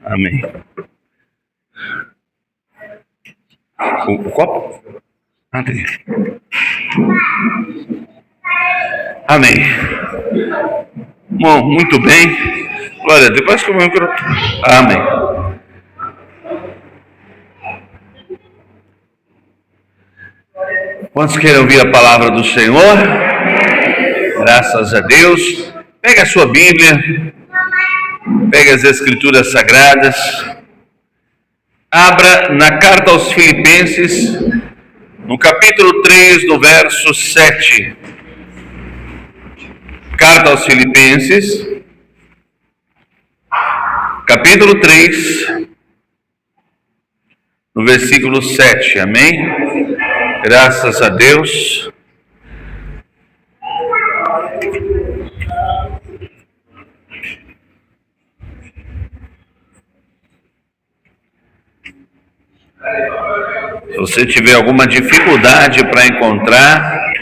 Amém. O copo? Ah, tem. Amém. Bom, muito bem. Glória, depois que o microfone. Amém. Quantos querem ouvir a palavra do Senhor? Graças a Deus. Pega a sua Bíblia. Pega as Escrituras Sagradas. Abra na carta aos Filipenses, no capítulo 3, no verso 7. Carta aos Filipenses, capítulo 3, no versículo 7. Amém? Graças a Deus. Se você tiver alguma dificuldade para encontrar,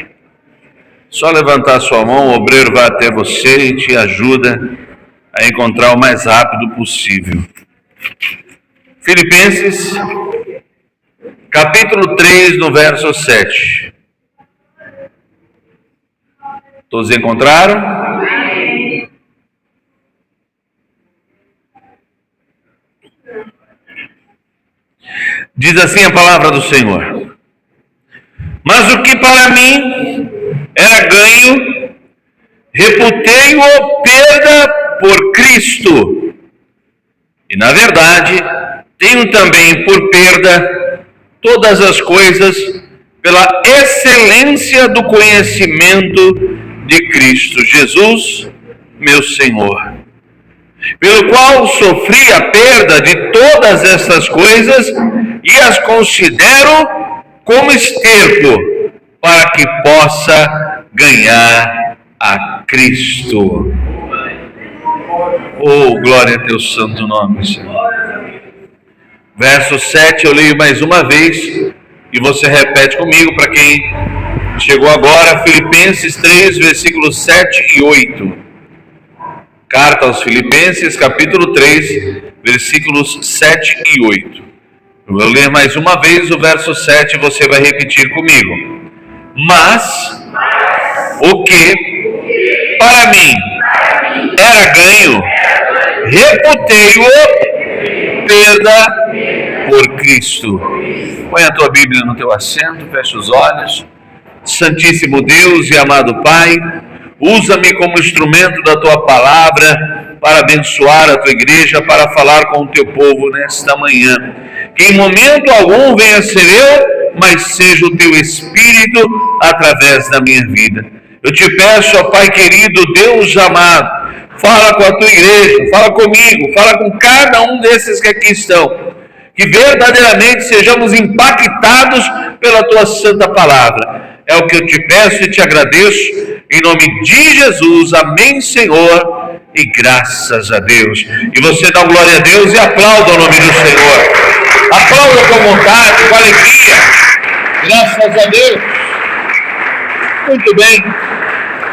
só levantar sua mão, o obreiro vai até você e te ajuda a encontrar o mais rápido possível. Filipenses, capítulo 3, no verso 7. Todos encontraram? Diz assim a palavra do Senhor: mas o que para mim era ganho, reputei-o perda por Cristo. E na verdade, tenho também por perda todas as coisas pela excelência do conhecimento de Cristo Jesus, meu Senhor, pelo qual sofri a perda de todas essas coisas e as considero como esterco, para que possa ganhar a Cristo. Oh, glória a teu santo nome, Senhor. Verso 7, eu leio mais uma vez e você repete comigo para quem chegou agora. Filipenses 3, versículos 7 e 8. Carta aos Filipenses, capítulo 3, versículos 7 e 8. Eu vou ler mais uma vez o verso 7 e você vai repetir comigo. Mas o que para mim era ganho, reputei-o perda por Cristo. Põe a tua Bíblia no teu assento, fecha os olhos. Santíssimo Deus e amado Pai, usa-me como instrumento da tua palavra para abençoar a tua igreja, para falar com o teu povo nesta manhã. Que em momento algum venha ser eu, mas seja o teu Espírito através da minha vida. Eu te peço, ó Pai querido, Deus amado, fala com a tua igreja, fala comigo, fala com cada um desses que aqui estão. Que verdadeiramente sejamos impactados pela tua santa palavra. É o que eu te peço e te agradeço, em nome de Jesus. Amém, Senhor, e graças a Deus. E você dá glória a Deus e aplauda o nome do Senhor. Aplauda com vontade, com alegria. Graças a Deus. Muito bem.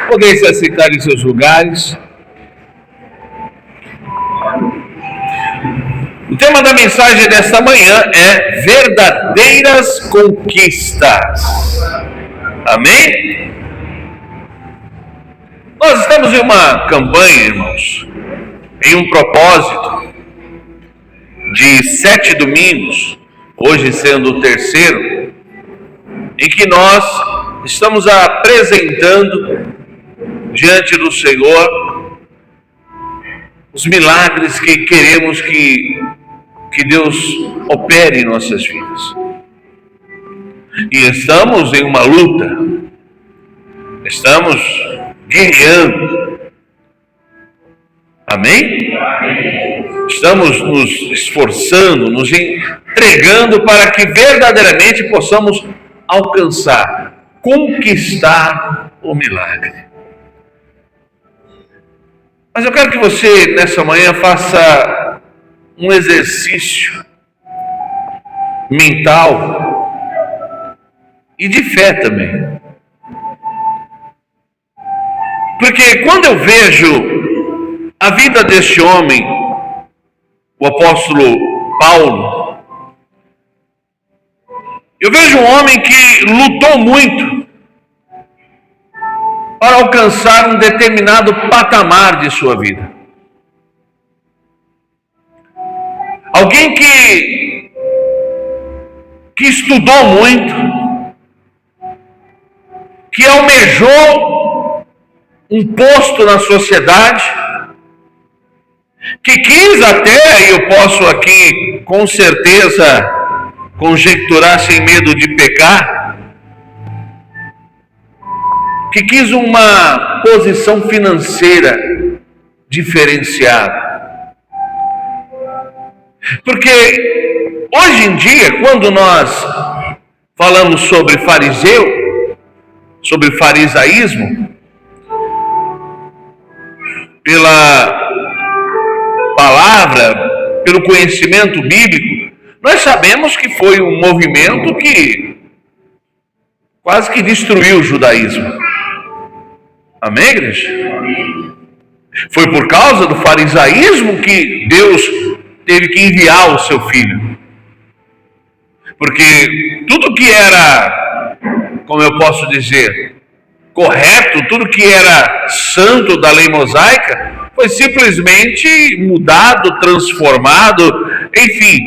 Podem se assentar em seus lugares. O tema da mensagem desta manhã é verdadeiras conquistas. Amém? Nós estamos em uma campanha, irmãos, em um propósito de 7 domingos, hoje sendo o terceiro, em que nós estamos apresentando diante do Senhor os milagres que queremos que Deus opere em nossas vidas. E estamos em uma luta, estamos guerreando. Amém? Estamos nos esforçando, nos entregando para que verdadeiramente possamos alcançar, conquistar o milagre. Mas eu quero que você, nessa manhã, faça um exercício mental e de fé também. Porque quando eu vejo a vida deste homem, o apóstolo Paulo, eu vejo um homem que lutou muito para alcançar um determinado patamar de sua vida. Alguém que estudou muito, que almejou um posto na sociedade, que quis até, e eu posso aqui com certeza conjecturar sem medo de pecar, que quis uma posição financeira diferenciada. Porque hoje em dia, quando nós falamos sobre fariseu, sobre farisaísmo, pela palavra, pelo conhecimento bíblico, nós sabemos que foi um movimento que quase que destruiu o judaísmo. Amém, igreja? Foi por causa do farisaísmo que Deus teve que enviar o seu filho. Porque tudo que era, como eu posso dizer, correto, tudo que era santo da lei mosaica, foi simplesmente mudado, transformado, enfim.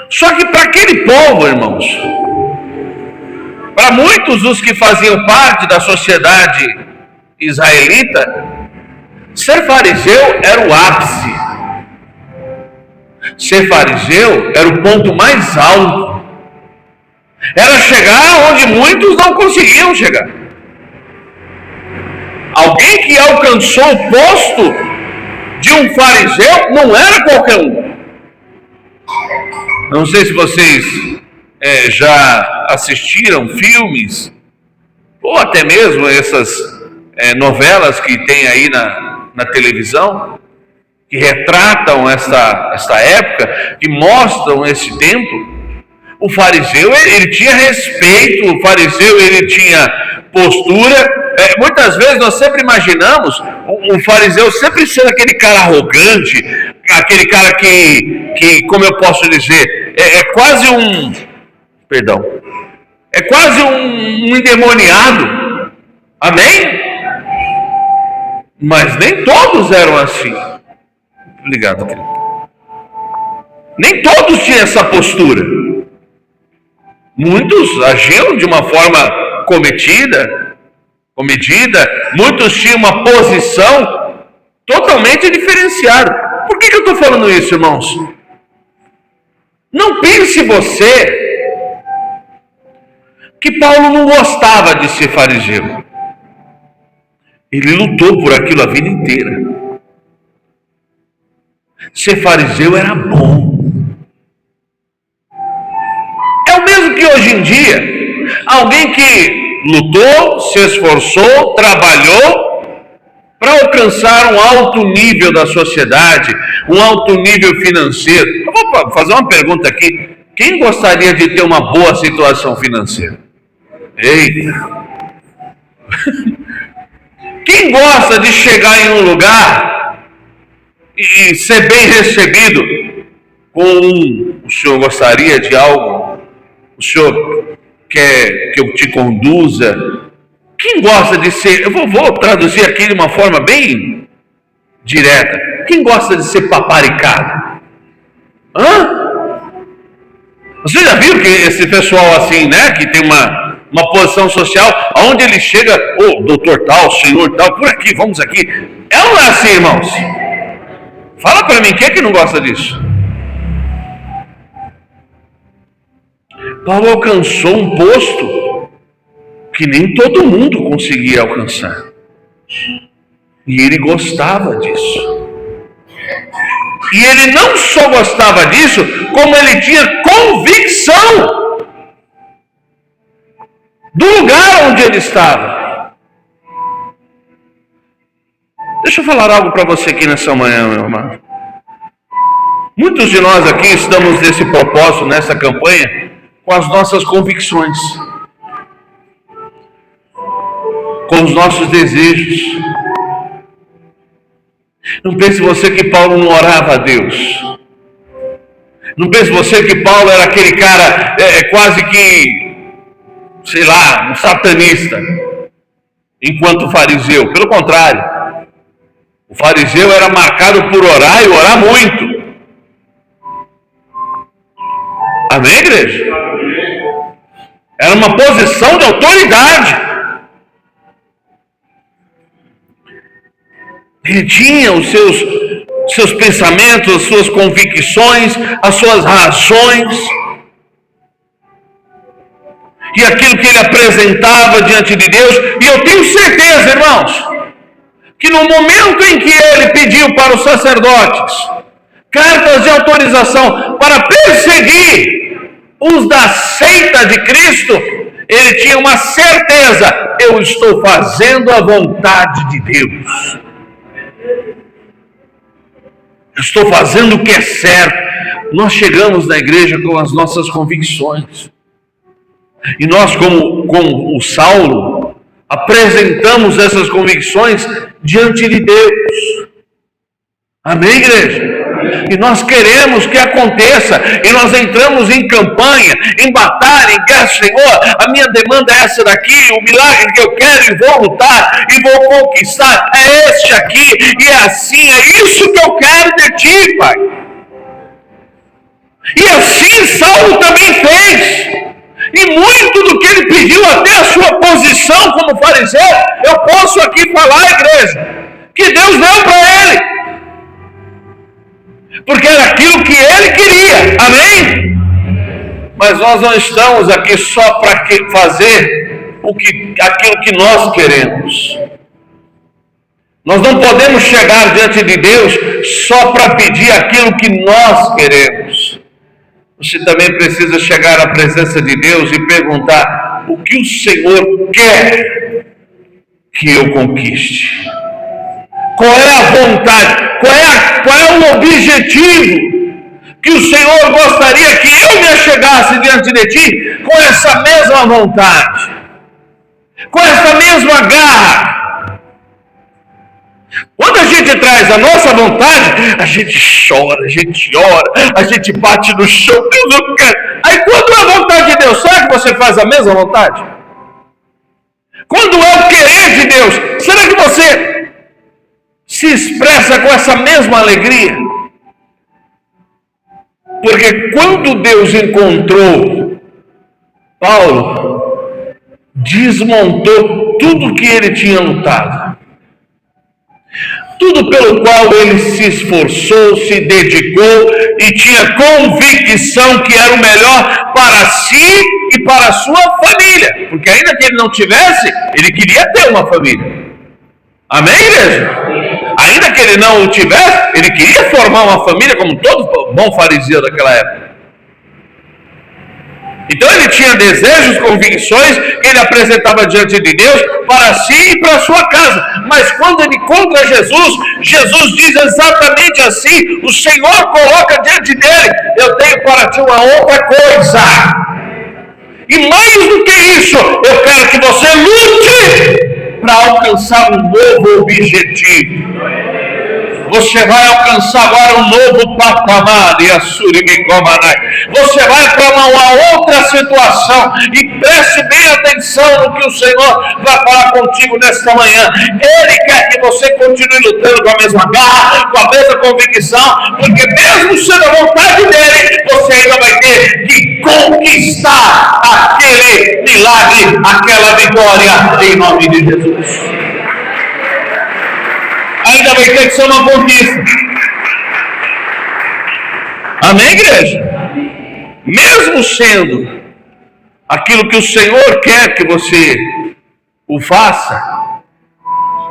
Só que para aquele povo, irmãos, para muitos dos que faziam parte da sociedade israelita, ser fariseu era o ápice. Ser fariseu era o ponto mais alto. Era chegar onde muitos não conseguiam chegar. Alguém que alcançou o posto de um fariseu não era qualquer um. Não sei se vocês já assistiram filmes, ou até mesmo essas novelas que tem aí na televisão, que retratam esta época, que mostram esse tempo. O fariseu, ele tinha respeito, o fariseu, ele tinha postura. Muitas vezes nós sempre imaginamos um fariseu sempre sendo aquele cara arrogante, aquele cara que como eu posso dizer, é quase um endemoniado. Amém? Mas nem todos eram assim. Obrigado, querido. Nem todos tinham essa postura. Muitos agiam de uma forma comedida, muitos tinham uma posição totalmente diferenciada. Por que eu estou falando isso, irmãos? Não pense você que Paulo não gostava de ser fariseu. Ele lutou por aquilo a vida inteira. Ser fariseu era bom. É o mesmo que hoje em dia, alguém que lutou, se esforçou, trabalhou para alcançar um alto nível da sociedade, um alto nível financeiro. Eu vou fazer uma pergunta aqui. Quem gostaria de ter uma boa situação financeira? Eita! Quem gosta de chegar em um lugar e ser bem recebido o senhor gostaria de algo? O senhor quer que eu te conduza? Quem gosta de ser, eu vou traduzir aqui de uma forma bem direta, quem gosta de ser paparicado? Você já viu que esse pessoal assim, né, que tem uma posição social, aonde ele chega, doutor tal, senhor tal, por aqui, vamos aqui. Não é assim, irmãos. Fala para mim, quem é que não gosta disso? Paulo alcançou um posto que nem todo mundo conseguia alcançar. E ele gostava disso. E ele não só gostava disso, como ele tinha convicção do lugar onde ele estava. Deixa eu falar algo para você aqui nessa manhã, meu amado. Muitos de nós aqui estamos nesse propósito, nessa campanha, com as nossas convicções, com os nossos desejos. Não pense você que Paulo não orava a Deus. Não pense você que Paulo era aquele cara quase que, sei lá, um satanista, enquanto fariseu. Pelo contrário, o fariseu era marcado por orar e orar muito. Amém, igreja? Era uma posição de autoridade. Ele tinha os seus pensamentos, as suas convicções, as suas razões. E aquilo que ele apresentava diante de Deus. E eu tenho certeza, irmãos, que no momento em que ele pediu para os sacerdotes cartas de autorização para perseguir os da seita de Cristo, ele tinha uma certeza: eu estou fazendo a vontade de Deus. Eu estou fazendo o que é certo. Nós chegamos na igreja com as nossas convicções. E nós, como o Saulo, apresentamos essas convicções diante de Deus. Amém, igreja? E nós queremos que aconteça, e nós entramos em campanha, em batalha, em guerra. Senhor, a minha demanda é essa daqui, o milagre que eu quero, e vou lutar, e vou conquistar, é este aqui, e é assim, é isso que eu quero de ti, Pai. E assim Saulo também fez. E muito do que ele pediu, até a sua posição como fariseu, eu posso aqui falar, igreja, que Deus deu para ele. Porque era aquilo que ele queria, amém? Mas nós não estamos aqui só para fazer aquilo que nós queremos. Nós não podemos chegar diante de Deus só para pedir aquilo que nós queremos. Você também precisa chegar à presença de Deus e perguntar: o que o Senhor quer que eu conquiste? Qual é a vontade? Qual é o objetivo que o Senhor gostaria que eu me achegasse diante de ti com essa mesma vontade, com essa mesma garra? Quando a gente traz a nossa vontade, a gente chora, a gente ora, a gente bate no chão, Deus, eu quero. Aí quando é a vontade de Deus, será que você faz a mesma vontade? Quando é o querer de Deus, será que você se expressa com essa mesma alegria? Porque quando Deus encontrou Paulo, desmontou tudo que ele tinha lutado, tudo pelo qual ele se esforçou, se dedicou e tinha convicção que era o melhor para si e para a sua família, porque ainda que ele não tivesse, ele queria ter uma família. Amém, igreja? Ainda que ele não o tivesse, ele queria formar uma família, como todo bom fariseu daquela época. Então ele tinha desejos, convicções que ele apresentava diante de Deus para si e para a sua casa. Mas quando ele encontra Jesus, Jesus diz exatamente assim: o Senhor coloca diante dele: eu tenho para ti uma outra coisa. E mais do que isso, eu quero que você lute para alcançar um novo objetivo. Você vai alcançar agora um novo patamar, e a Surimicomanai. Você vai para uma outra situação, e preste bem atenção no que o Senhor vai falar contigo nesta manhã. Ele quer que você continue lutando com a mesma garra, com a mesma convicção, porque mesmo sendo a vontade dele, você ainda vai ter que conquistar aquele milagre, aquela vitória, em nome de Jesus. Ainda vai ter que ser uma conquista. Amém, igreja? Mesmo sendo aquilo que o Senhor quer que você o faça,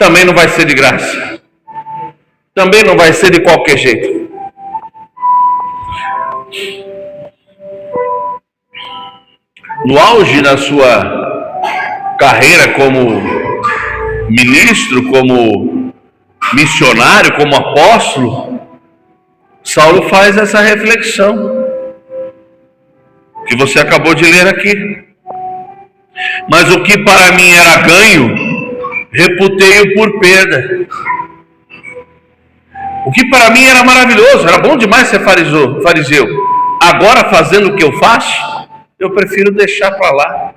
também não vai ser de graça. Também não vai ser de qualquer jeito. No auge da sua carreira como ministro, como missionário, como apóstolo, Saulo faz essa reflexão que você acabou de ler aqui. Mas o que para mim era ganho, reputei-o por perda. O que para mim era maravilhoso, era bom demais ser fariseu. Agora, fazendo o que eu faço, eu prefiro deixar para lá.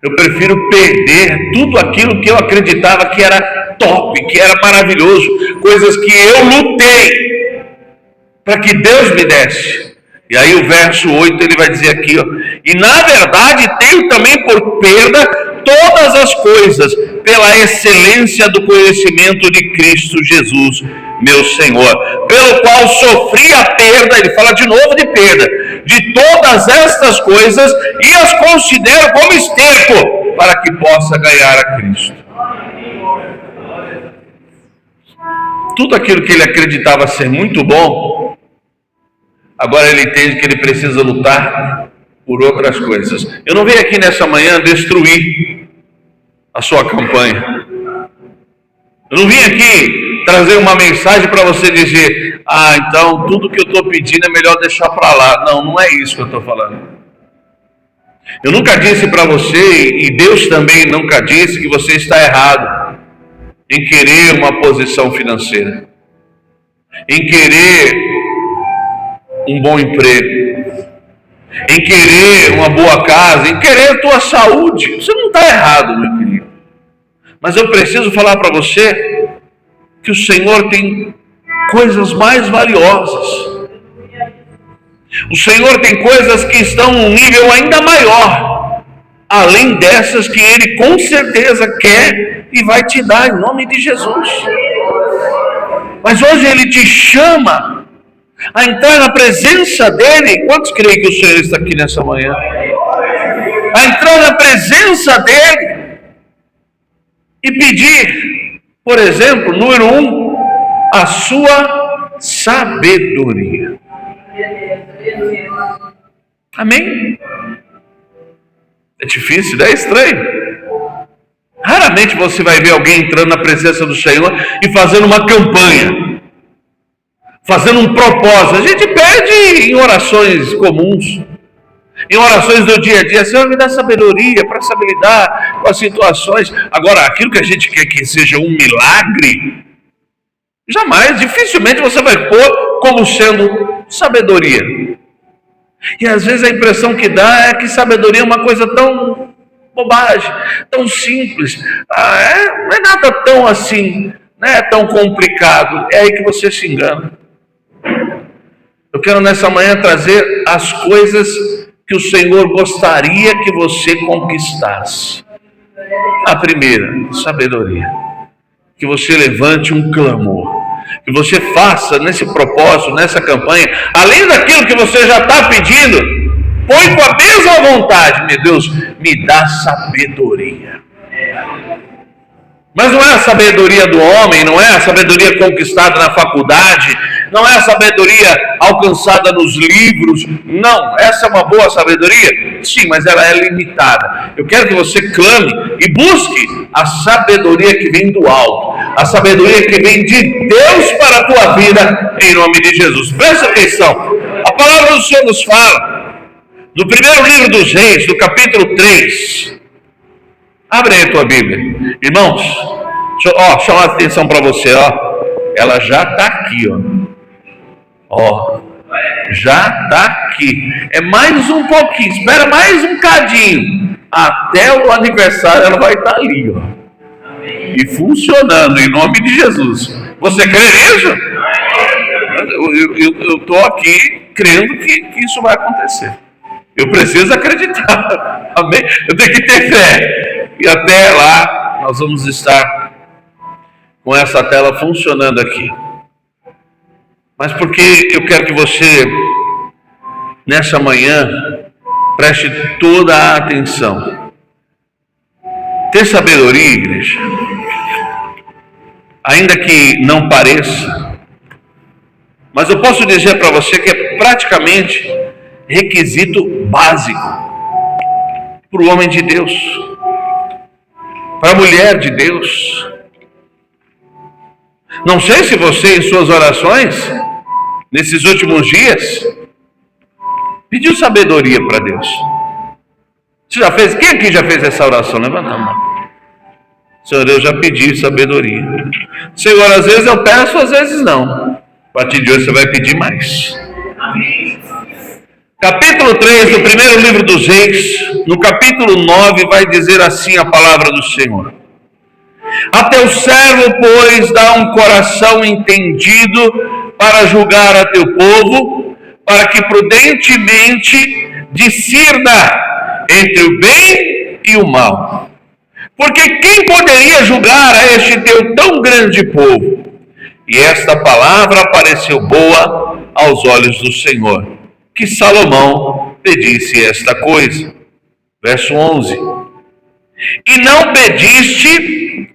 Eu prefiro perder tudo aquilo que eu acreditava que era top, que era maravilhoso, coisas que eu lutei para que Deus me desse. E aí o verso 8 ele vai dizer aqui, ó, e na verdade tenho também por perda todas as coisas, pela excelência do conhecimento de Cristo Jesus, meu Senhor, pelo qual sofri a perda, ele fala de novo de perda, de todas estas coisas, e as considero como esterco, para que possa ganhar a Cristo. Tudo aquilo que ele acreditava ser muito bom, agora ele entende que ele precisa lutar por outras coisas. Eu não venho aqui nessa manhã destruir a sua campanha. Eu não vim aqui trazer uma mensagem para você dizer, então tudo que eu estou pedindo é melhor deixar para lá. Não, não é isso que eu estou falando. Eu nunca disse para você, e Deus também nunca disse, que você está errado em querer uma posição financeira, em querer um bom emprego, em querer uma boa casa, em querer a tua saúde. Você não está errado, meu querido. Mas eu preciso falar para você que o Senhor tem coisas mais valiosas. O Senhor tem coisas que estão num nível ainda maior, além dessas que Ele com certeza quer e vai te dar em nome de Jesus. Mas hoje Ele te chama a entrar na presença dEle. Quantos creem que o Senhor está aqui nessa manhã? A entrar na presença dEle e pedir, por exemplo, número 1, a sua sabedoria. Amém? É difícil, é estranho. Raramente você vai ver alguém entrando na presença do Senhor e fazendo uma campanha, fazendo um propósito. A gente pede em orações comuns, em orações do dia a dia, Senhor, me dá sabedoria para saber lidar com as situações. Agora, aquilo que a gente quer que seja um milagre, jamais, dificilmente você vai pôr como sendo sabedoria. E às vezes a impressão que dá é que sabedoria é uma coisa tão bobagem, tão simples, não é nada tão assim, não é tão complicado. É aí que você se engana. Eu quero nessa manhã trazer as coisas que o Senhor gostaria que você conquistasse. A primeira, sabedoria. Que você levante um clamor, que você faça nesse propósito, nessa campanha, além daquilo que você já está pedindo, põe com a mesma vontade, meu Deus, me dá sabedoria. Mas não é a sabedoria do homem, não é a sabedoria conquistada na faculdade, não é a sabedoria alcançada nos livros, não. Essa é uma boa sabedoria? Sim, mas ela é limitada. Eu quero que você clame e busque a sabedoria que vem do alto, a sabedoria que vem de Deus para a tua vida, em nome de Jesus. Presta atenção, a palavra do Senhor nos fala, no primeiro livro dos Reis, no capítulo 3, abre aí a tua Bíblia, irmãos, deixa eu chamar a atenção para você, ela já está aqui, já está aqui, é mais um pouquinho, espera mais um cadinho, até o aniversário ela vai estar ali, e funcionando, em nome de Jesus. Você crê nisso? Eu estou aqui crendo que isso vai acontecer. Eu preciso acreditar, amém? Eu tenho que ter fé, e até lá nós vamos estar com essa tela funcionando aqui. Mas porque eu quero que você, nessa manhã, preste toda a atenção. Ter sabedoria, igreja, ainda que não pareça, mas eu posso dizer para você que é praticamente requisito básico para o homem de Deus, para a mulher de Deus. Não sei se você, em suas orações, nesses últimos dias, pediu sabedoria para Deus. Você já fez? Quem aqui já fez essa oração? Levanta a mão. Senhor, eu já pedi sabedoria. Senhor, às vezes eu peço, às vezes não. A partir de hoje você vai pedir mais. Capítulo 3 do primeiro livro dos Reis, no capítulo 9, vai dizer assim a palavra do Senhor: a teu servo, pois, dá um coração entendido para julgar a teu povo, para que prudentemente discirna entre o bem e o mal. Porque quem poderia julgar a este teu tão grande povo? E esta palavra pareceu boa aos olhos do Senhor, que Salomão pedisse esta coisa. Verso 11. E não pediste,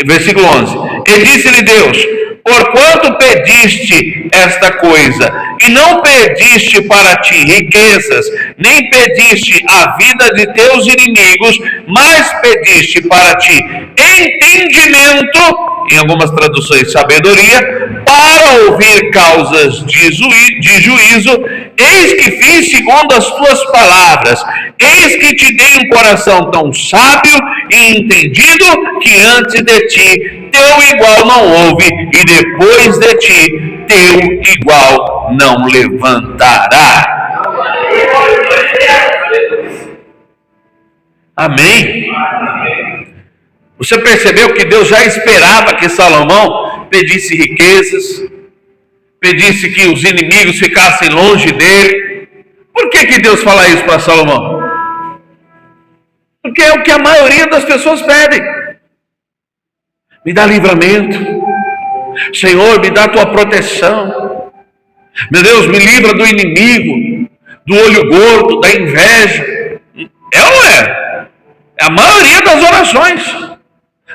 versículo 11. E disse-lhe Deus: porquanto pediste esta coisa, e não pediste para ti riquezas, nem pediste a vida de teus inimigos, mas pediste para ti entendimento, em algumas traduções sabedoria, para ouvir causas de juízo, eis que fiz segundo as tuas palavras, eis que te dei um coração tão sábio e entendido, que antes de ti teu igual não houve, e depois de ti teu igual não levantará. Amém? Você percebeu que Deus já esperava que Salomão pedisse riquezas, pedisse que os inimigos ficassem longe dele. Por que Deus fala isso para Salomão? Porque é o que a maioria das pessoas pedem. Me dá livramento, Senhor, me dá a tua proteção, meu Deus, me livra do inimigo, do olho gordo, da inveja. É ou não é? É a maioria das orações.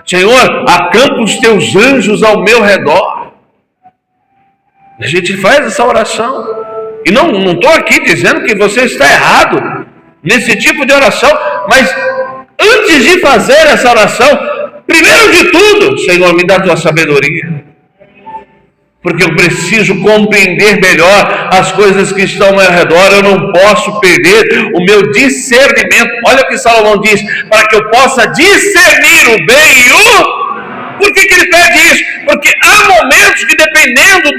Senhor, acampa os teus anjos ao meu redor. A gente faz essa oração. E não estou aqui dizendo que você está errado nesse tipo de oração, mas antes de fazer essa oração, primeiro de tudo, Senhor, me dá a tua sabedoria, porque eu preciso compreender melhor as coisas que estão ao meu redor. Eu não posso perder o meu discernimento. Olha o que Salomão diz: para que eu possa discernir o bem e o... Por que ele pede isso? Porque há momentos que, dependendo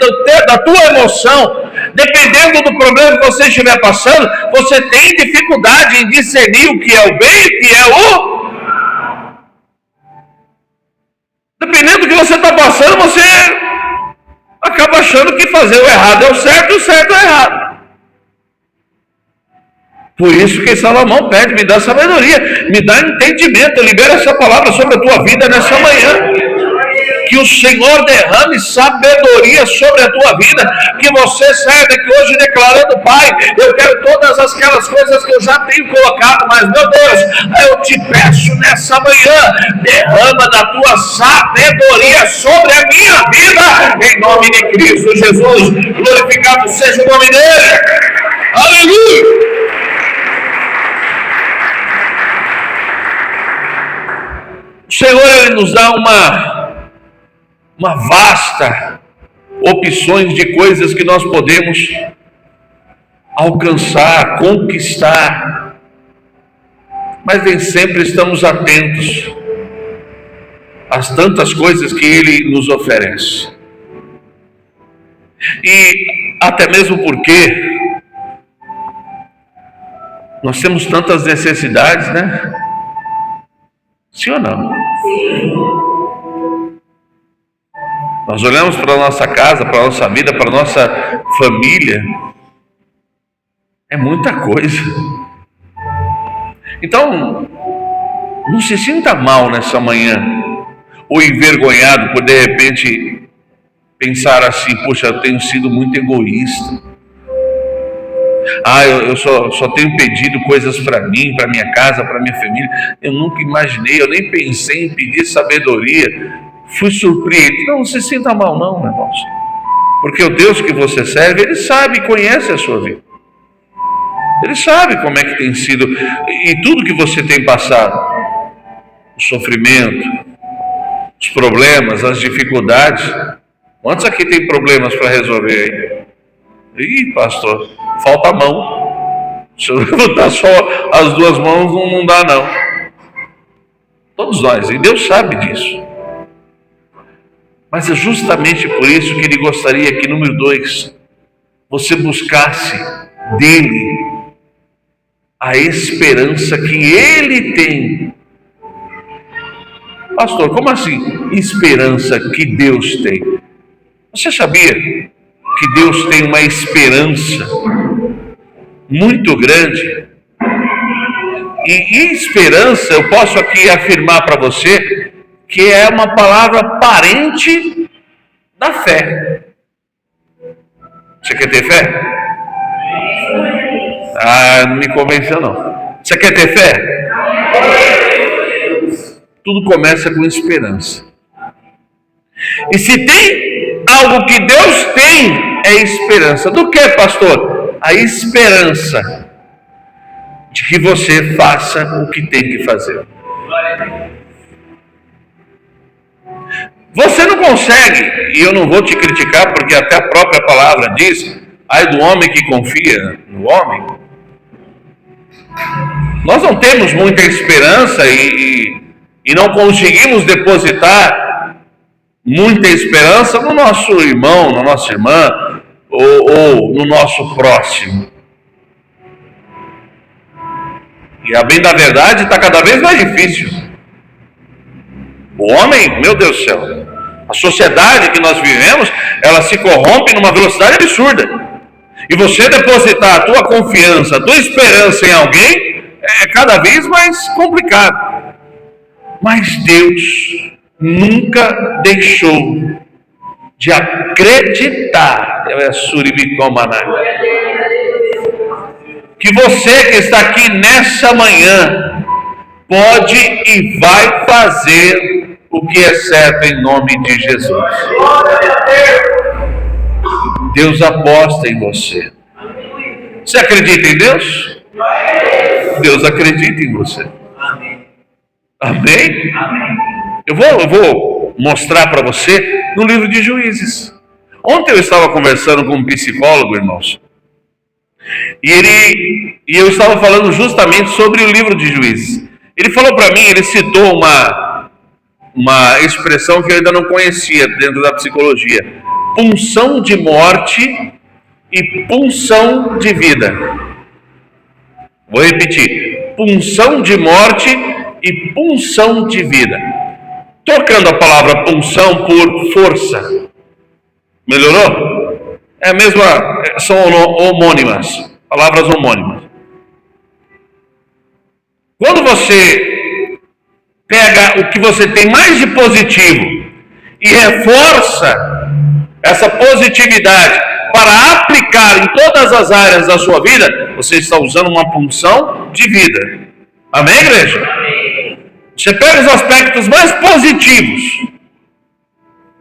da tua emoção, dependendo do problema que você estiver passando, você tem dificuldade em discernir o que é o bem e o que é o... Dependendo do que você está passando, você acaba achando que fazer o errado é o certo e o certo é o errado. Por isso que Salomão pede: me dá sabedoria, me dá entendimento. Eu libero essa palavra sobre a tua vida nessa manhã. Que o Senhor derrame sabedoria sobre a tua vida, que você saia daqui hoje declarando: Pai, eu quero todas aquelas coisas que eu já tenho colocado, mas meu Deus, eu te peço nessa manhã, derrama da tua sabedoria sobre a minha vida, em nome de Cristo Jesus. Glorificado seja o nome dele. Aleluia. O Senhor, Ele nos dá uma vasta opções de coisas que nós podemos alcançar, conquistar, mas nem sempre estamos atentos às tantas coisas que Ele nos oferece. E até mesmo porque nós temos tantas necessidades, né? Sim ou não? Sim. Nós olhamos para a nossa casa, para a nossa vida, para a nossa família. É muita coisa. Então, não se sinta mal nessa manhã, ou envergonhado por de repente pensar assim: puxa, eu tenho sido muito egoísta. Eu só tenho pedido coisas para mim, para minha casa, para minha família. Eu nunca imaginei, eu nem pensei em pedir sabedoria. Fui surpreendido. Não se sinta mal não, meu irmão. Porque o Deus que você serve, Ele sabe e conhece a sua vida. Ele sabe como é que tem sido e tudo que você tem passado. O sofrimento, os problemas, as dificuldades. Quantos aqui tem problemas para resolver aí? Ih, pastor, falta a mão. Se eu levantar só as duas mãos, não dá não. Todos nós, e Deus sabe disso. Mas é justamente por isso que ele gostaria que, número 2, você buscasse dele a esperança que ele tem. Pastor, como assim esperança que Deus tem? Você sabia que Deus tem uma esperança muito grande? E esperança, eu posso aqui afirmar para você que é uma palavra parente da fé. Você quer ter fé? Ah, não me convenceu não. Você quer ter fé? Tudo começa com esperança. E se tem algo que Deus tem, é esperança. Do que, pastor? A esperança de que você faça o que tem que fazer. Você não consegue, e eu não vou te criticar, porque até a própria palavra diz, ai do homem que confia no homem. Nós não temos muita esperança e não conseguimos depositar muita esperança no nosso irmão, na nossa irmã, ou no nosso próximo. E a bem da verdade está cada vez mais difícil. O homem, meu Deus do céu, a sociedade que nós vivemos, ela se corrompe numa velocidade absurda. E você depositar a tua confiança, a tua esperança em alguém, é cada vez mais complicado. Mas Deus nunca deixou de acreditar que você que está aqui nessa manhã pode e vai fazer o que é certo em nome de Jesus. Deus aposta em você. Você acredita em Deus? Deus acredita em você. Amém? Eu vou mostrar para você no livro de Juízes. Ontem eu estava conversando com um psicólogo, irmãos, e eu estava falando justamente sobre o livro de Juízes. Ele falou para mim, ele citou uma expressão que eu ainda não conhecia dentro da psicologia: punção de morte e punção de vida. Vou repetir: punção de morte e punção de vida. Trocando a palavra punção por força. Melhorou? É a mesma, são homônimas, palavras homônimas. Quando você pega o que você tem mais de positivo e reforça essa positividade para aplicar em todas as áreas da sua vida, você está usando uma punção de vida. Amém, igreja? Você pega os aspectos mais positivos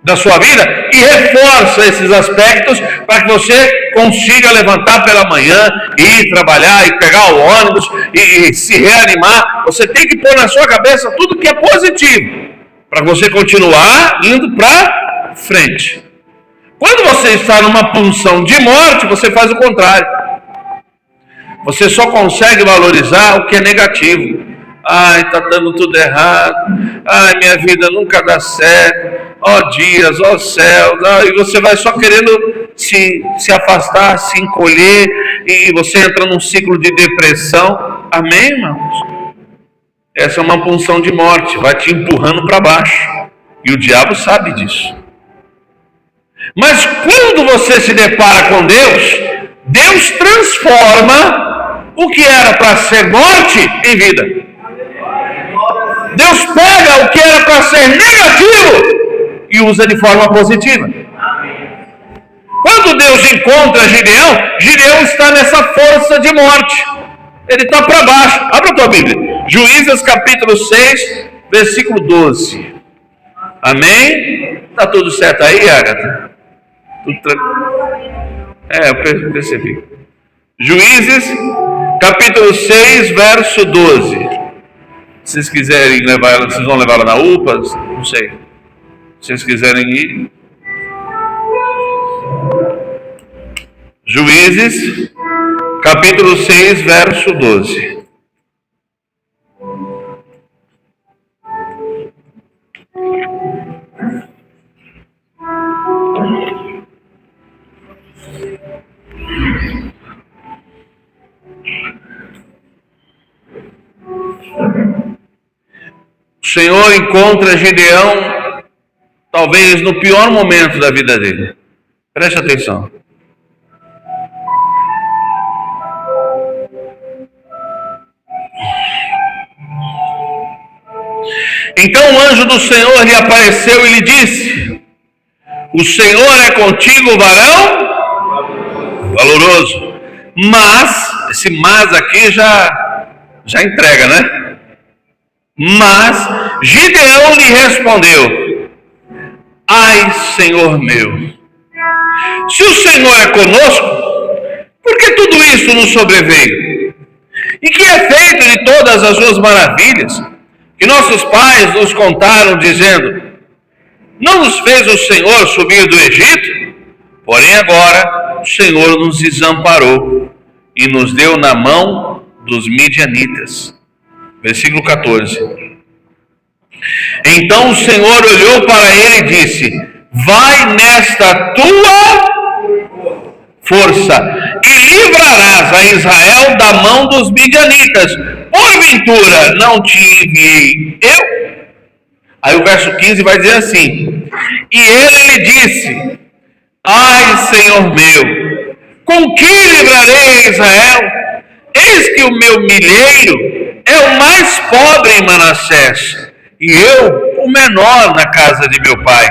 da sua vida e reforça esses aspectos para que você consiga levantar pela manhã, ir trabalhar e pegar o ônibus e se reanimar. Você tem que pôr na sua cabeça tudo que é positivo para você continuar indo para frente. Quando você está numa punção de morte, você faz o contrário. Você só consegue valorizar o que é negativo. Ai, está dando tudo errado. Ai, minha vida nunca dá certo. Ó dias, ó céu. E você vai só querendo se afastar, se encolher. E você entra num ciclo de depressão. Amém, irmãos? Essa é uma punção de morte. Vai te empurrando para baixo. E o diabo sabe disso. Mas quando você se depara com Deus, Deus transforma o que era para ser morte em vida. Deus pega o que era para ser negativo e usa de forma positiva. Quando Deus encontra Gideão está nessa força de morte. Ele está para baixo. Abra a tua Bíblia. Juízes capítulo 6, versículo 12. Amém? Está tudo certo aí, Agatha? Tudo tranquilo? Eu percebi. Juízes capítulo 6, verso 12. Se vocês quiserem levar ela, vocês vão levar ela na UPA? Não sei. Se vocês quiserem ir. Juízes, capítulo 6, verso 12. Senhor encontra Gideão, talvez no pior momento da vida dele. Preste atenção. Então o anjo do Senhor lhe apareceu e lhe disse: o Senhor é contigo, varão valoroso. Mas, esse mas aqui já entrega, né? Mas Gideão lhe respondeu: ai, Senhor meu, se o Senhor é conosco, por que tudo isso nos sobreveio? E que é feito de todas as suas maravilhas que nossos pais nos contaram, dizendo: não nos fez o Senhor subir do Egito? Porém agora o Senhor nos desamparou e nos deu na mão dos midianitas. Versículo 14. Então o Senhor olhou para ele e disse: vai nesta tua força e livrarás a Israel da mão dos midianitas. Porventura não te enviei eu? Aí o verso 15 vai dizer assim: e ele lhe disse: ai, Senhor meu, com que livrarei Israel? Eis que o meu milheiro é o mais pobre em Manassés, e eu o menor na casa de meu pai.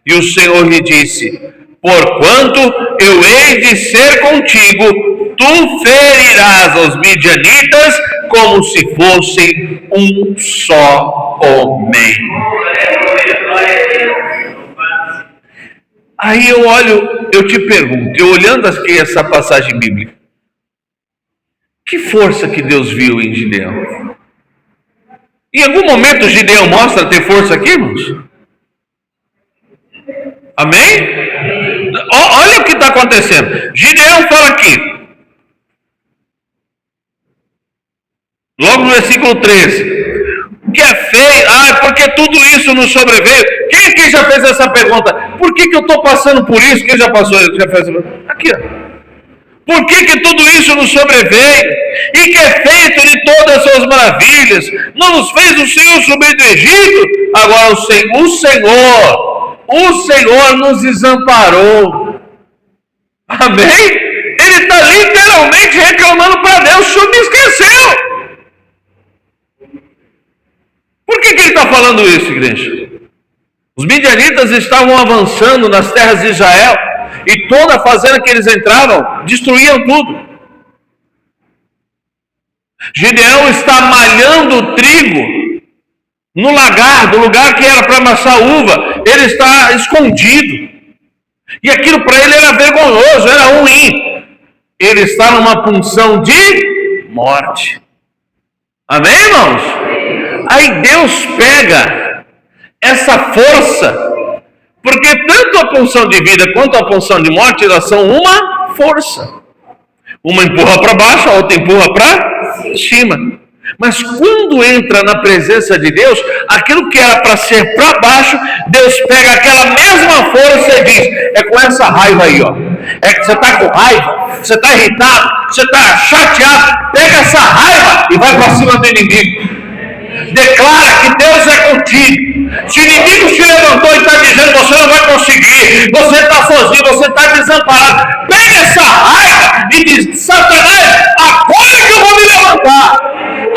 E o Senhor lhe disse: porquanto eu hei de ser contigo, tu ferirás os midianitas como se fossem um só homem. Aí eu te pergunto, eu olhando aqui essa passagem bíblica, que força que Deus viu em Gideão? Em algum momento Gideão mostra ter força aqui, irmãos? Amém? Olha o que está acontecendo. Gideão fala aqui, logo no versículo 13: o que é feio? Porque tudo isso nos sobreveio. Quem aqui já fez essa pergunta? Por que eu estou passando por isso? Quem já passou? Já fez essa pergunta? Aqui, ó. Por que tudo isso nos sobreveio? E que é feito de todas as suas maravilhas? Não nos fez o Senhor subir do Egito? Agora o Senhor nos desamparou. Amém? Ele está literalmente reclamando para Deus: o Senhor me esqueceu. Por que ele está falando isso, igreja? Os midianitas estavam avançando nas terras de Israel, e toda a fazenda que eles entravam, destruíam tudo. Gideão está malhando trigo no lagar, do lugar que era para amassar uva. Ele está escondido, e aquilo para ele era vergonhoso, era ruim. Ele está numa punção de morte. Amém, irmãos? Aí Deus pega essa força, porque tanto a punção de vida quanto a punção de morte, elas são uma força. Uma empurra para baixo, a outra empurra para cima. Mas quando entra na presença de Deus, aquilo que era para ser para baixo, Deus pega aquela mesma força e diz: é com essa raiva aí, ó. É que você está com raiva, você está irritado, você está chateado. Pega essa raiva e vai para cima do inimigo. Declara que Deus é contigo. Se o inimigo se levantou e está dizendo: você não vai conseguir, você está sozinho, você está desamparado, pega essa raiva e diz: Satanás, agora que eu vou me levantar,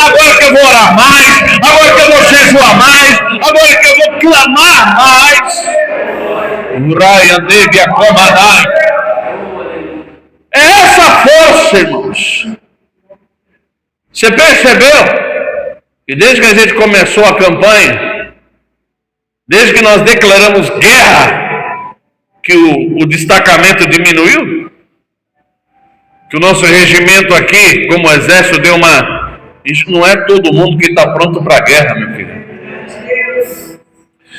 agora que eu vou orar mais, agora que eu vou jejuar mais, agora que eu vou clamar mais. É essa força, irmãos. Você percebeu? E desde que a gente começou a campanha, desde que nós declaramos guerra, que o destacamento diminuiu, que o nosso regimento aqui, como exército, deu uma... Isso não é todo mundo que está pronto para a guerra, meu filho.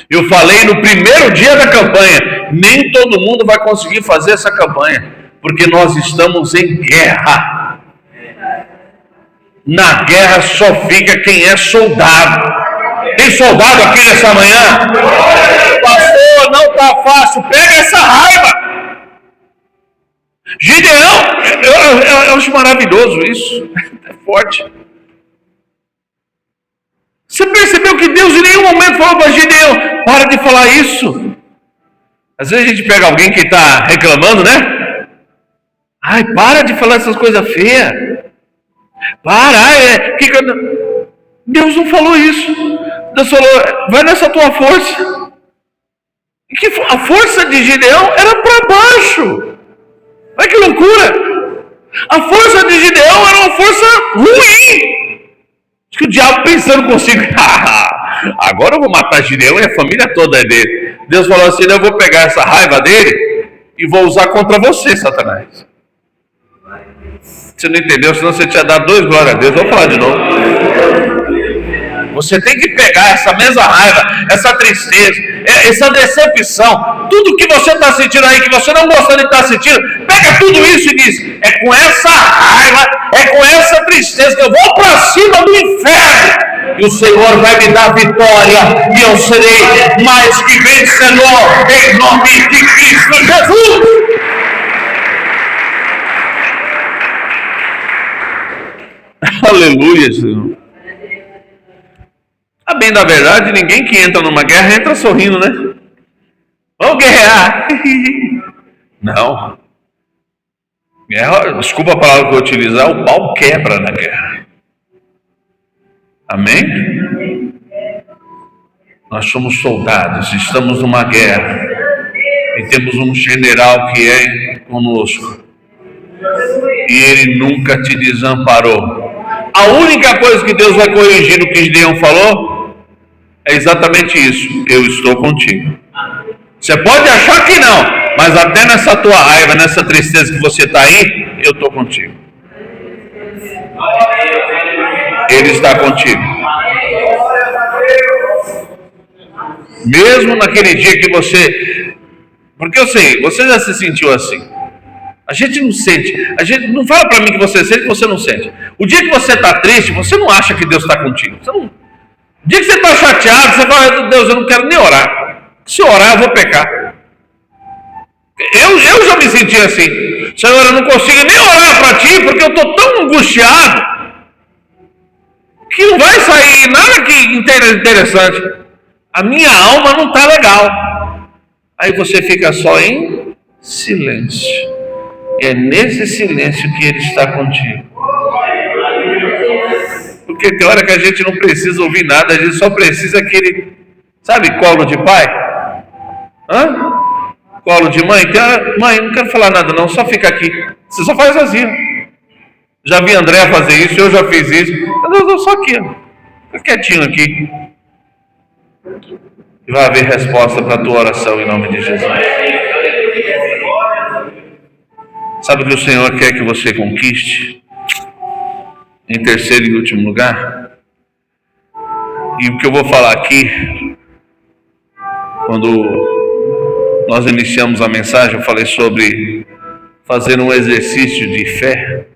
Eu falei no primeiro dia da campanha, nem todo mundo vai conseguir fazer essa campanha, porque nós estamos em guerra. Na guerra só fica quem é soldado. Tem soldado aqui nessa manhã? Pastor, não está fácil. Pega essa raiva. Gideão, eu acho maravilhoso isso. É forte. Você percebeu que Deus em nenhum momento falou para Gideão: para de falar isso? Às vezes a gente pega alguém que está reclamando, né? Ai, para de falar essas coisas feias. Deus não falou isso. Deus falou: vai nessa tua força. E que a força de Gideão era para baixo. Olha que loucura. A força de Gideão era uma força ruim. Acho que o diabo pensando consigo: agora eu vou matar Gideão e a família toda é dele. Deus falou assim: eu vou pegar essa raiva dele e vou usar contra você, Satanás. Você não entendeu? Senão você tinha dado 2 glórias a Deus. Vou falar de novo. Você tem que pegar essa mesma raiva, essa tristeza, essa decepção, tudo que você está sentindo aí, que você não gosta de estar sentindo, pega tudo isso e diz: é com essa raiva, é com essa tristeza que eu vou para cima do inferno, e o Senhor vai me dar vitória, e eu serei mais que vencedor, em nome de Cristo Jesus. Aleluia, Senhor. A bem da verdade, ninguém que entra numa guerra entra sorrindo, né? Vamos guerrear. Não. Guerra, desculpa a palavra que eu vou utilizar, o pau quebra na guerra. Amém? Nós somos soldados, estamos numa guerra. E temos um general que é conosco. E ele nunca te desamparou. A única coisa que Deus vai corrigir no que Gideão falou é exatamente isso: eu estou contigo. Você pode achar que não, mas até nessa tua raiva, nessa tristeza que você está aí, eu estou contigo. Ele está contigo. Mesmo naquele dia que você... Porque eu sei, você já se sentiu assim. A gente não sente. A gente não fala para mim que você sente, que você não sente. O dia que você está triste, você não acha que Deus está contigo. Você não... O dia que você está chateado, você fala: Deus, eu não quero nem orar. Se orar, eu vou pecar. Eu já me senti assim: Senhor, eu não consigo nem orar para ti, porque eu estou tão angustiado que não vai sair nada que interessante. A minha alma não está legal. Aí você fica só em silêncio. E é nesse silêncio que Ele está contigo. Porque tem hora que a gente não precisa ouvir nada, a gente só precisa que Ele... Sabe, colo de pai? Colo de mãe? Mãe, não quero falar nada não, só fica aqui. Você só faz assim. Já vi André fazer isso, eu já fiz isso. Eu só aqui, fica quietinho aqui. E vai haver resposta para a tua oração em nome de Jesus. Sabe o que o Senhor quer que você conquiste? Em terceiro e último lugar, e o que eu vou falar aqui, quando nós iniciamos a mensagem, eu falei sobre fazer um exercício de fé,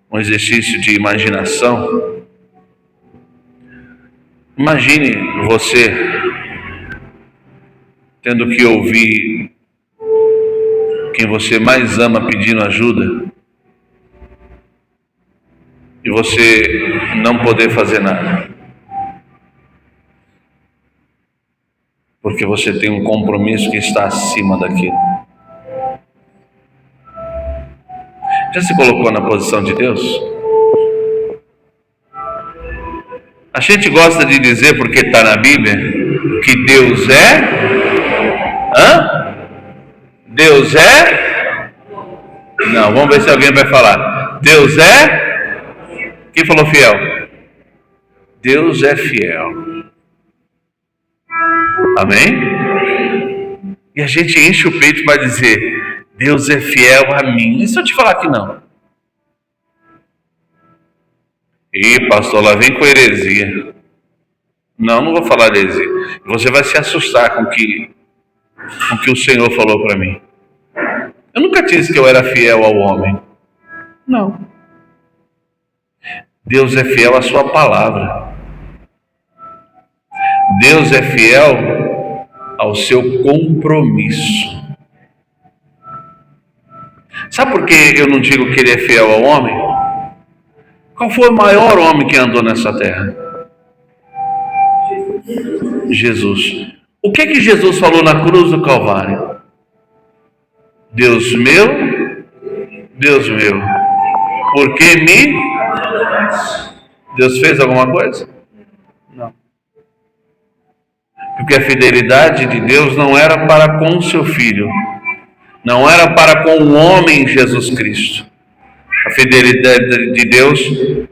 um exercício de imaginação. Imagine você tendo que ouvir quem você mais ama pedindo ajuda e você não poder fazer nada, porque você tem um compromisso que está acima daquilo. Já se colocou na posição de Deus? A gente gosta de dizer, porque está na Bíblia, que Deus é... Deus é... Não, vamos ver se alguém vai falar. Deus é... Quem falou fiel? Deus é fiel. Amém? E a gente enche o peito para dizer: Deus é fiel a mim. E se eu te falar que não? Ih, pastor, lá vem com heresia. Não vou falar heresia. Você vai se assustar com o que o Senhor falou para mim. Eu nunca disse que eu era fiel ao homem. Não. Deus é fiel à sua palavra. Deus é fiel ao seu compromisso. Sabe por que eu não digo que Ele é fiel ao homem? Qual foi o maior homem que andou nessa terra? Jesus. O que Jesus falou na cruz do Calvário? Deus meu, por que me... Deus fez alguma coisa? Não. Porque a fidelidade de Deus não era para com o seu filho, não era para com o homem Jesus Cristo. A fidelidade de Deus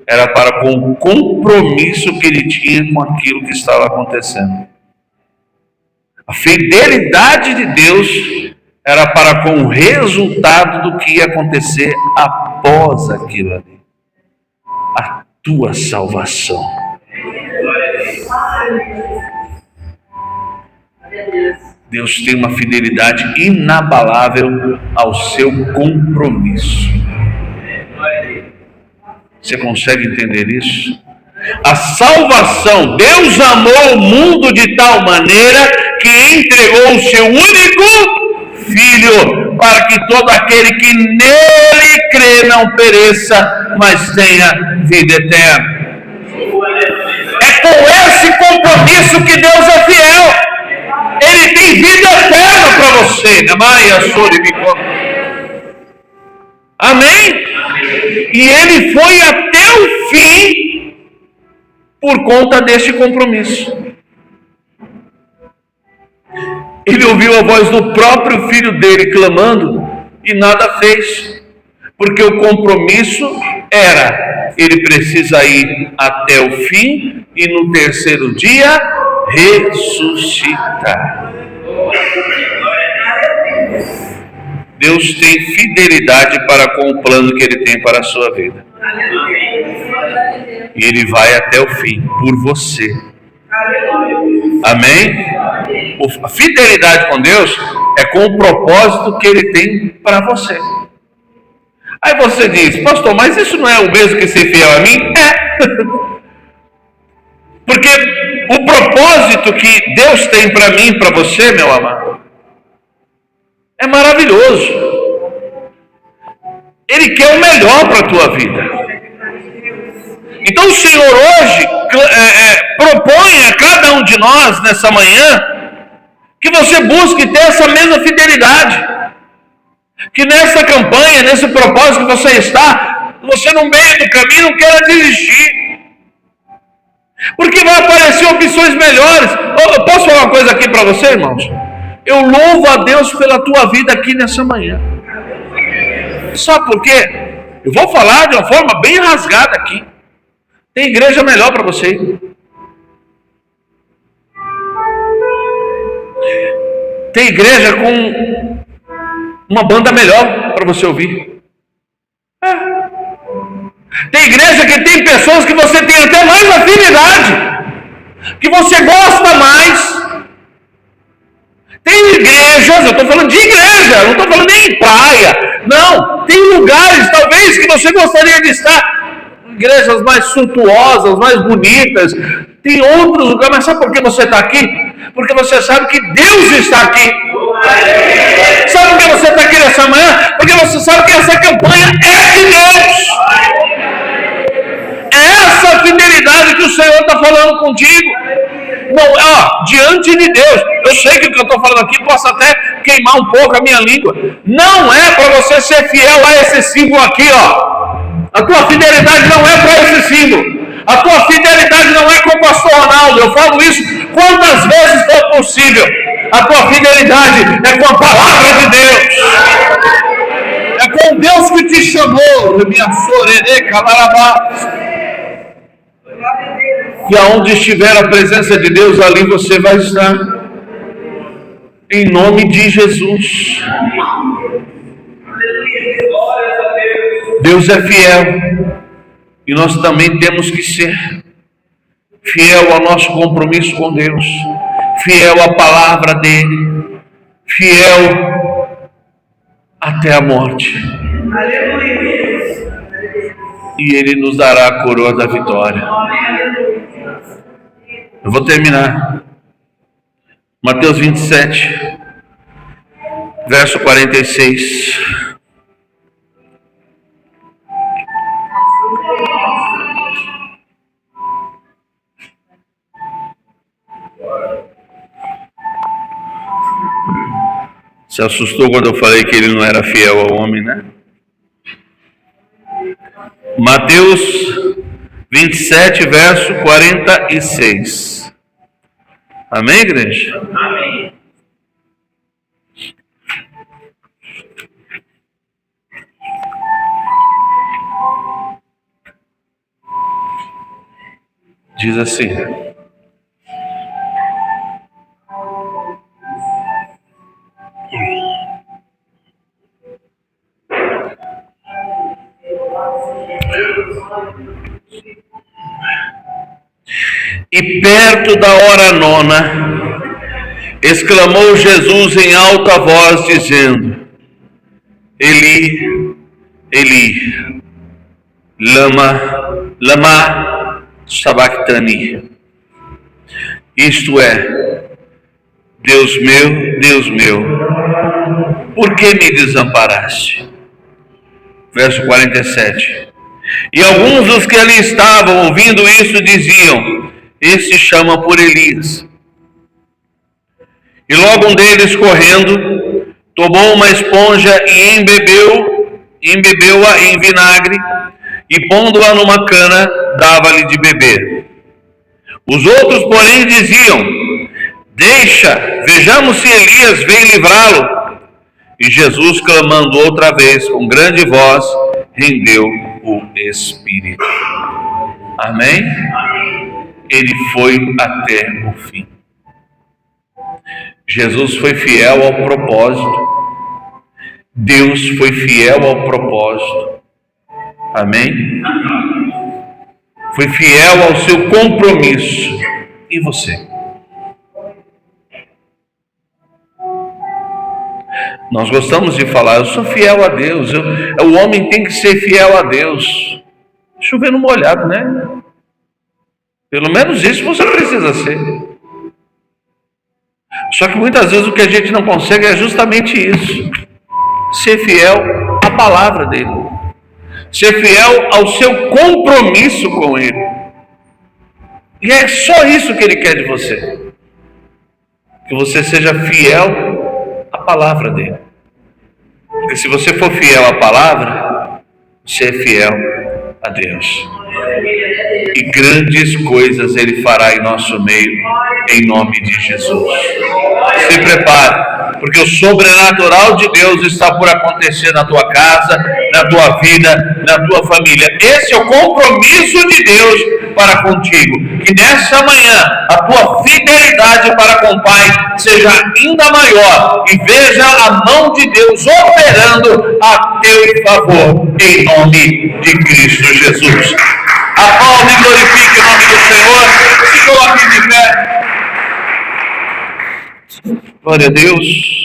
era para com o compromisso que ele tinha com aquilo que estava acontecendo. A fidelidade de Deus era para com o resultado do que ia acontecer após aquilo ali. A tua salvação. Deus tem uma fidelidade inabalável ao seu compromisso. Você consegue entender isso? A salvação, Deus amou o mundo de tal maneira que entregou o seu único Filho, para que todo aquele que nele crê não pereça, mas tenha vida eterna. É com esse compromisso que Deus é fiel. Ele tem vida eterna para você. Amém? E ele foi até o fim por conta deste compromisso. Ele ouviu a voz do próprio filho dele clamando e nada fez, porque o compromisso era: ele precisa ir até o fim e no terceiro dia ressuscitar. Deus tem fidelidade para com o plano que ele tem para a sua vida. E ele vai até o fim por você. Amém? A fidelidade com Deus é com o propósito que ele tem para você. Aí você diz: pastor, mas isso não é o mesmo que ser fiel a mim? É. Porque o propósito que Deus tem para mim e para você, meu amado, é maravilhoso. Ele quer o melhor para a tua vida. Então o Senhor hoje propõe a cada um de nós nessa manhã que você busque ter essa mesma fidelidade. Que nessa campanha, nesse propósito que você está, você no meio do caminho não queira desistir. Porque vai aparecer opções melhores. Eu posso falar uma coisa aqui para você, irmãos? Eu louvo a Deus pela tua vida aqui nessa manhã. Sabe por quê? Eu vou falar de uma forma bem rasgada aqui. Tem igreja melhor para você ir. Tem igreja com uma banda melhor para você ouvir. Tem igreja que tem pessoas que você tem até mais afinidade, que você gosta mais. Tem igrejas, eu estou falando de igreja, não estou falando nem em praia. Não, tem lugares talvez que você gostaria de estar. Igrejas mais suntuosas, mais bonitas. Tem outros lugares, mas sabe por que você está aqui? Porque você sabe que Deus está aqui. Sabe por que você está aqui nessa manhã? Porque você sabe que essa campanha é de Deus. É essa fidelidade que o Senhor está falando contigo. Não, diante de Deus. Eu sei que o que eu estou falando aqui possa até queimar um pouco a minha língua. Não é para você ser fiel a esse símbolo aqui, ó. A tua fidelidade não é para esse símbolo. A tua fidelidade não é com o pastor Ronaldo. Eu falo isso quantas vezes for possível. A tua fidelidade é com a palavra de Deus. É com Deus que te chamou. E aonde estiver a presença de Deus, ali você vai estar. Em nome de Jesus. Deus é fiel. E nós também temos que ser fiel ao nosso compromisso com Deus, fiel à palavra dele, fiel até a morte. E ele nos dará a coroa da vitória. Eu vou terminar. Mateus 27, verso 46. Se assustou quando eu falei que ele não era fiel ao homem, né? Mateus 27, verso 46. Amém, igreja? Amém. Diz assim: e perto da hora nona, exclamou Jesus em alta voz, dizendo: Eli, Eli, lama sabachthani. Isto é, Deus meu, por que me desamparaste? Verso 47. E alguns dos que ali estavam ouvindo isso diziam: Este chama por Elias. E logo um deles, correndo, tomou uma esponja e embebeu-a em vinagre, e pondo-a numa cana, dava-lhe de beber. Os outros, porém, diziam: Deixa, vejamos se Elias vem livrá-lo. E Jesus, clamando outra vez com grande voz, rendeu o Espírito. Amém? Ele foi até o fim. Jesus foi fiel ao propósito. Deus foi fiel ao propósito. Amém? Foi fiel ao seu compromisso. E você? Nós gostamos de falar: eu sou fiel a Deus. O homem tem que ser fiel a Deus. Chover no molhado, né? Pelo menos isso você precisa ser. Só que muitas vezes o que a gente não consegue é justamente isso: ser fiel à palavra dele, ser fiel ao seu compromisso com ele. E é só isso que ele quer de você, que você seja fiel à palavra dele. Porque se você for fiel à palavra, você é fiel a Deus. E grandes coisas ele fará em nosso meio, em nome de Jesus. Se prepare, porque o sobrenatural de Deus está por acontecer na tua casa, na tua vida, na tua família. Esse é o compromisso de Deus para contigo. Que nessa manhã a tua fidelidade para com o Pai seja ainda maior e veja a mão de Deus operando a teu favor, em nome de Cristo Jesus. Aplaude e glorifique o nome do Senhor. Se coloque de pé. Glória a Deus.